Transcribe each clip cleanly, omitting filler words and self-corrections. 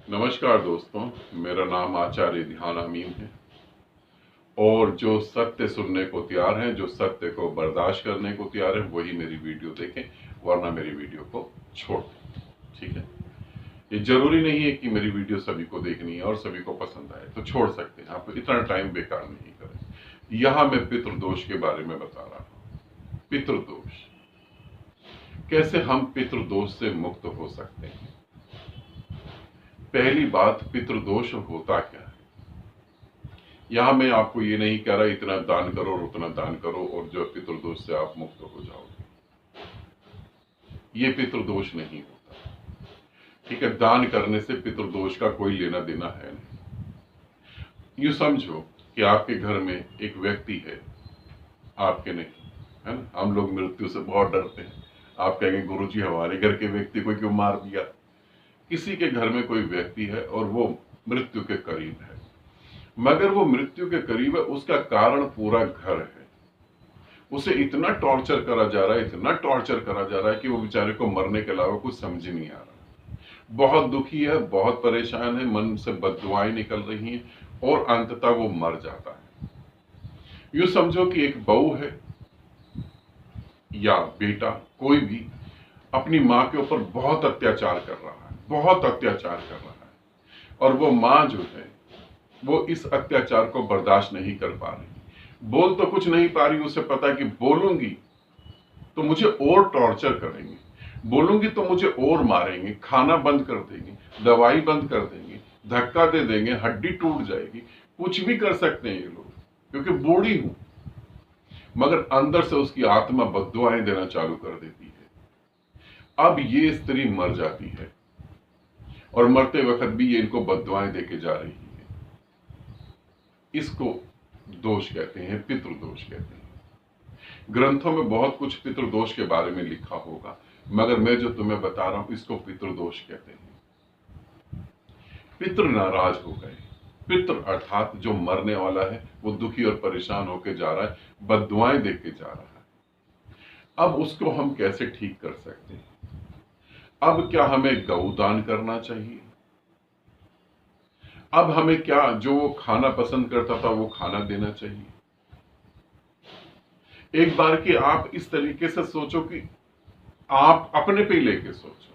नमस्कार दोस्तों, मेरा नाम आचार्य ध्यान अमीन है। और जो सत्य सुनने को तैयार हैं, जो सत्य को बर्दाश्त करने को तैयार हैं, वही मेरी वीडियो देखें, वरना मेरी वीडियो को छोड़ दें। ठीक है, ये जरूरी नहीं है कि मेरी वीडियो सभी को देखनी है और सभी को पसंद आए, तो छोड़ सकते हैं। आप इतना टाइम बेकार नहीं करें। यहां मैं पितृदोष के बारे में बता रहा हूं। पितृदोष, कैसे हम पितृदोष से मुक्त हो सकते हैं। पहली बात, पितृदोष होता क्या है। यहां मैं आपको ये नहीं कह रहा इतना दान करो और उतना दान करो और जो पितृदोष से आप मुक्त हो जाओगे, ये पितृदोष नहीं होता। ठीक है, दान करने से पितृदोष का कोई लेना देना है नहीं। यूं समझो कि आपके घर में एक व्यक्ति है, आपके नहीं, है ना। हम लोग मृत्यु से बहुत डरते हैं। आप कहेंगे गुरुजी हमारे घर के व्यक्ति को क्यों मार दिया। किसी के घर में कोई व्यक्ति है और वो मृत्यु के करीब है, मगर वो मृत्यु के करीब है, उसका कारण पूरा घर है। उसे इतना टॉर्चर करा जा रहा है, इतना टॉर्चर करा जा रहा है कि वो बेचारे को मरने के अलावा कुछ समझ नहीं आ रहा। बहुत दुखी है, बहुत परेशान है, मन से बददुआएं निकल रही हैं और अंततः वो मर जाता है। यूं समझो कि एक बहू है या बेटा, कोई भी अपनी मां के ऊपर बहुत अत्याचार कर रहा है, बहुत अत्याचार कर रहा है, और वो मां जो है वो इस अत्याचार को बर्दाश्त नहीं कर पा रही। बोल तो कुछ नहीं पा रही। उसे पता है कि बोलूंगी तो मुझे और टॉर्चर करेंगे, बोलूंगी तो मुझे और मारेंगे, खाना बंद कर देंगे, दवाई बंद कर देंगे, धक्का दे देंगे, हड्डी टूट जाएगी, कुछ भी कर सकते हैं ये लोग, क्योंकि बूढ़ी हूं। मगर अंदर से उसकी आत्मा बद्दुआएं देना चालू कर देती है। अब ये स्त्री मर जाती है और मरते वक्त भी ये इनको बद्दुआएं देके जा रही है। इसको दोष कहते हैं, पितृदोष कहते हैं। ग्रंथों में बहुत कुछ पितृदोष के बारे में लिखा होगा, मगर मैं जो तुम्हें बता रहा हूं इसको पितृदोष कहते हैं। पितृ नाराज हो गए। पितृ अर्थात जो मरने वाला है वो दुखी और परेशान होकर जा रहा है, बद्दुआएं देके जा रहा है। अब उसको हम कैसे ठीक कर सकते हैं। अब क्या हमें गौदान करना चाहिए। अब हमें क्या, जो वो खाना पसंद करता था वो खाना देना चाहिए। एक बार कि आप इस तरीके से सोचो कि आप अपने पे लेके सोचो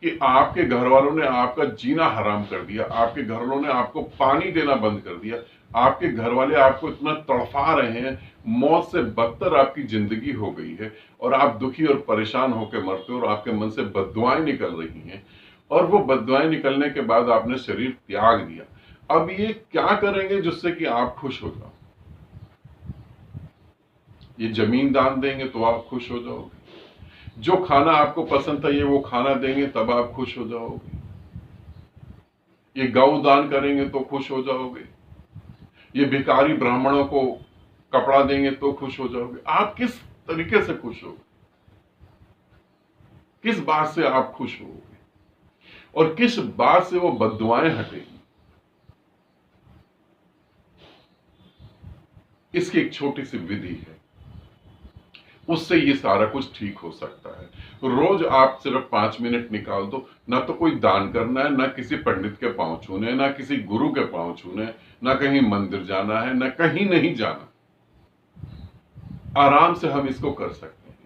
कि आपके घर वालों ने आपका जीना हराम कर दिया, आपके घर वालों ने आपको पानी देना बंद कर दिया, आपके घर वाले आपको इतना तड़फा रहे हैं, मौत से बदतर आपकी जिंदगी हो गई है और आप दुखी और परेशान होकर मरते हो और आपके मन से बद्दुआएं निकल रही हैं, और वो बद्दुआएं निकलने के बाद आपने शरीर त्याग दिया। अब ये क्या करेंगे जिससे कि आप खुश हो जाओ। ये जमीन दान देंगे तो आप खुश हो जाओगे, जो खाना आपको पसंद था ये वो खाना देंगे तब आप खुश हो जाओगे, ये गौ दान करेंगे तो खुश हो जाओगे, ये भिखारी ब्राह्मणों को कपड़ा देंगे तो खुश हो जाओगे। आप किस तरीके से खुश होगे, किस बात से आप खुश होगे और किस बात से वो बद्दुआएं हटेगी। इसकी एक छोटी सी विधि है, उससे ये सारा कुछ ठीक हो सकता है। रोज आप सिर्फ 5 मिनट निकाल दो। ना तो कोई दान करना है, ना किसी पंडित के पांव छूने, ना किसी गुरु के पांव छूने, ना कहीं मंदिर जाना है, ना कहीं नहीं जाना। आराम से हम इसको कर सकते हैं।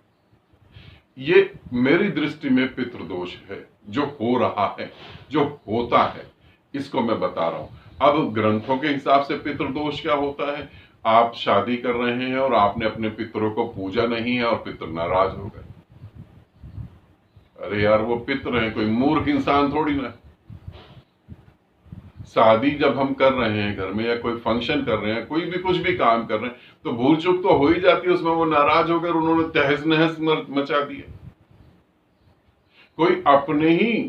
ये मेरी दृष्टि में पितृदोष है, जो हो रहा है, जो होता है, इसको मैं बता रहा हूं। अब ग्रंथों के हिसाब से पितृदोष क्या होता है। आप शादी कर रहे हैं और आपने अपने पितरों को पूजा नहीं है और पितर नाराज हो गए। अरे यार, वो पितर हैं, कोई मूर्ख इंसान थोड़ी ना। शादी जब हम कर रहे हैं घर में या कोई फंक्शन कर रहे हैं, कोई भी कुछ भी काम कर रहे हैं, तो भूल चूक तो हो ही जाती है उसमें। वो नाराज होकर उन्होंने तहस नहस मचा दिया। कोई अपने ही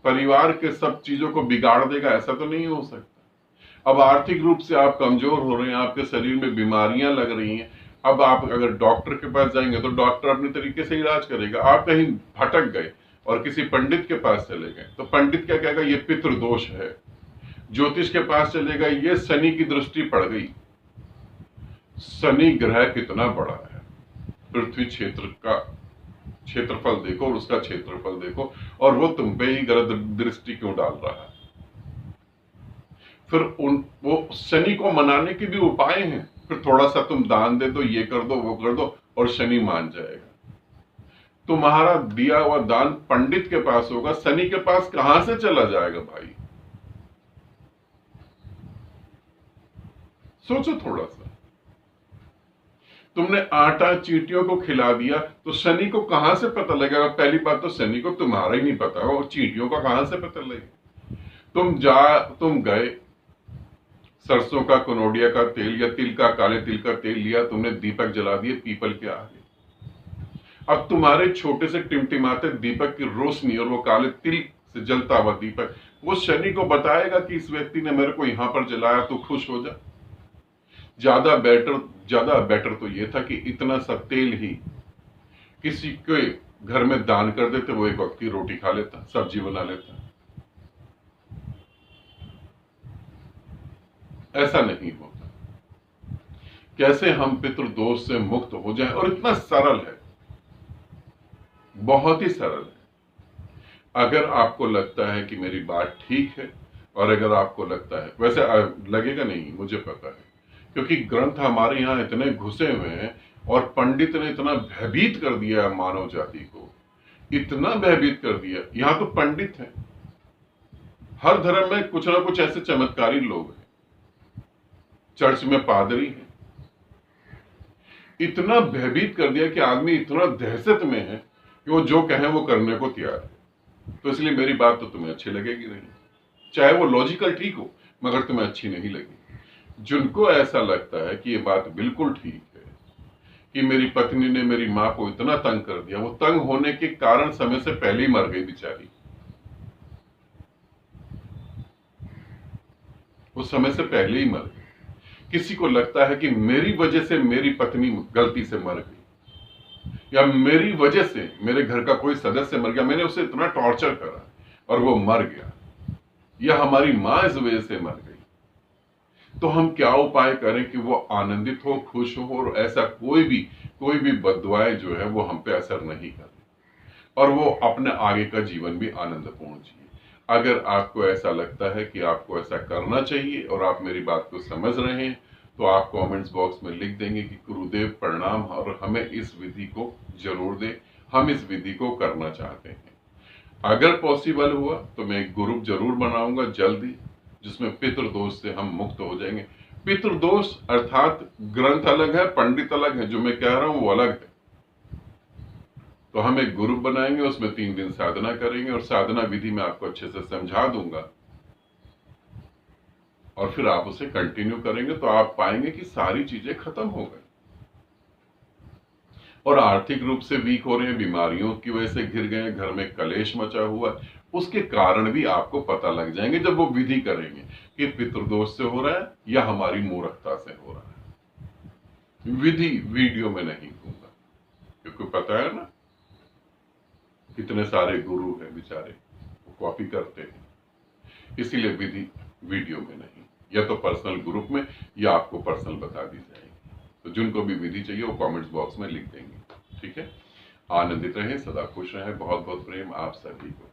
परिवार के सब चीजों को बिगाड़ देगा, ऐसा तो नहीं हो सकता। अब आर्थिक रूप से आप कमजोर हो रहे हैं, आपके शरीर में बीमारियां लग रही हैं। अब आप अगर डॉक्टर के पास जाएंगे तो डॉक्टर अपने तरीके से इलाज करेगा। आप कहीं भटक गए और किसी पंडित के पास चले गए तो पंडित क्या कहेगा, ये पितृदोष है। ज्योतिष के पास चले गए, ये शनि की दृष्टि पड़ गई। शनि ग्रह कितना बड़ा है, पृथ्वी क्षेत्र का क्षेत्रफल देखो और उसका क्षेत्रफल देखो, और वो तुम पे ही गलत दृष्टि क्यों डाल रहा है। फिर वो शनि को मनाने के भी उपाय हैं। फिर थोड़ा सा तुम दान दे दो, ये कर दो, वो कर दो, और शनि मान जाएगा। तुम्हारा दिया हुआ दान पंडित के पास होगा, शनि के पास कहां से चला जाएगा भाई? सोचो थोड़ा सा। तुमने आटा चींटियों को खिला दिया तो शनि को कहां से पता लगेगा? पहली बात तो शनि को तुम्हारा ही नहीं पता और चींटियों का कहां से पता लगेगा? तुम गए, सरसों का, कनोडिया का तेल या तिल का, काले तिल का तेल लिया, तुमने दीपक जला दिए पीपल के आगे। अब तुम्हारे छोटे से टिमटिमाते दीपक की रोशनी और वो काले तिल से जलता हुआ दीपक, वो शनि को बताएगा कि इस व्यक्ति ने मेरे को यहां पर जलाया, तो खुश हो जा। ज्यादा बेटर तो ये था कि इतना सा तेल ही किसी के घर में दान कर देते, वो एक वक्त की रोटी खा लेता, सब्जी बना लेता। ऐसा नहीं होता। कैसे हम पितृदोष से मुक्त हो जाएं? और इतना सरल है, बहुत ही सरल है। अगर आपको लगता है कि मेरी बात ठीक है, और अगर आपको लगता है, वैसे लगेगा नहीं, मुझे पता है, क्योंकि ग्रंथ हमारे यहाँ इतने घुसे हुए हैं और पंडित ने इतना भयभीत कर दिया मानव जाति को, इतना भयभीत कर दिया। यहां तो पंडित हैं, हर धर्म में कुछ ना कुछ ऐसे चमत्कारी लोग हैं, चर्च में पादरी हैं। इतना भयभीत कर दिया कि आदमी इतना दहशत में है कि वो जो कहें वो करने को तैयार है। तो इसलिए मेरी बात तो तुम्हें अच्छी लगेगी नहीं, चाहे वो लॉजिकल ठीक हो, मगर तुम्हें अच्छी नहीं लगेगी। जिनको ऐसा लगता है कि ये बात बिल्कुल ठीक है कि मेरी पत्नी ने मेरी मां को इतना तंग कर दिया, वो तंग होने के कारण समय से पहले ही मर गई बेचारी, वो समय से पहले ही मर गई। किसी को लगता है कि मेरी वजह से मेरी पत्नी गलती से मर गई, या मेरी वजह से मेरे घर का कोई सदस्य मर गया, मैंने उसे इतना टॉर्चर करा और वो मर गया, या हमारी मां इस वजह से मर गई। तो हम क्या उपाय करें कि वो आनंदित हो, खुश हो, और ऐसा कोई भी बददुआएं जो है वो हम पे असर नहीं करे, और वो अपने आगे का जीवन भी आनंदपूर्ण जिए। अगर आपको ऐसा लगता है कि आपको ऐसा करना चाहिए और आप मेरी बात को समझ रहे हैं, तो आप कमेंट्स बॉक्स में लिख देंगे कि गुरुदेव प्रणाम, और हमें इस विधि को जरूर दें, हम इस विधि को करना चाहते हैं। अगर पॉसिबल हुआ तो मैं एक ग्रुप जरूर बनाऊंगा जल्दी, जिसमें पितृदोष से हम मुक्त हो जाएंगे। पितृदोष अर्थात ग्रंथ अलग है, पंडित अलग है, जो मैं कह रहा हूं वो अलग है। तो हम एक ग्रुप बनाएंगे, उसमें 3 दिन साधना करेंगे, और साधना विधि में आपको अच्छे से समझा दूंगा, और फिर आप उसे कंटिन्यू करेंगे तो आप पाएंगे कि सारी चीजें खत्म हो गई। और आर्थिक रूप से वीक हो रहे हैं, बीमारियों की वजह से घिर गए, घर में कलेश मचा हुआ, उसके कारण भी आपको पता लग जाएंगे जब वो विधि करेंगे कि पितृदोष से हो रहा है या हमारी मूर्खता से हो रहा है। विधि वीडियो में नहीं दूंगा, क्योंकि पता है ना कितने सारे गुरु हैं बेचारे, वो कॉपी करते हैं, इसीलिए विधि वीडियो में नहीं, या तो पर्सनल ग्रुप में, या आपको पर्सनल बता दी जाएगी। तो जिनको भी विधि चाहिए वो कमेंट्स बॉक्स में लिख देंगे, ठीक है। आनंदित रहें, सदा खुश रहें, बहुत बहुत प्रेम आप सभी को।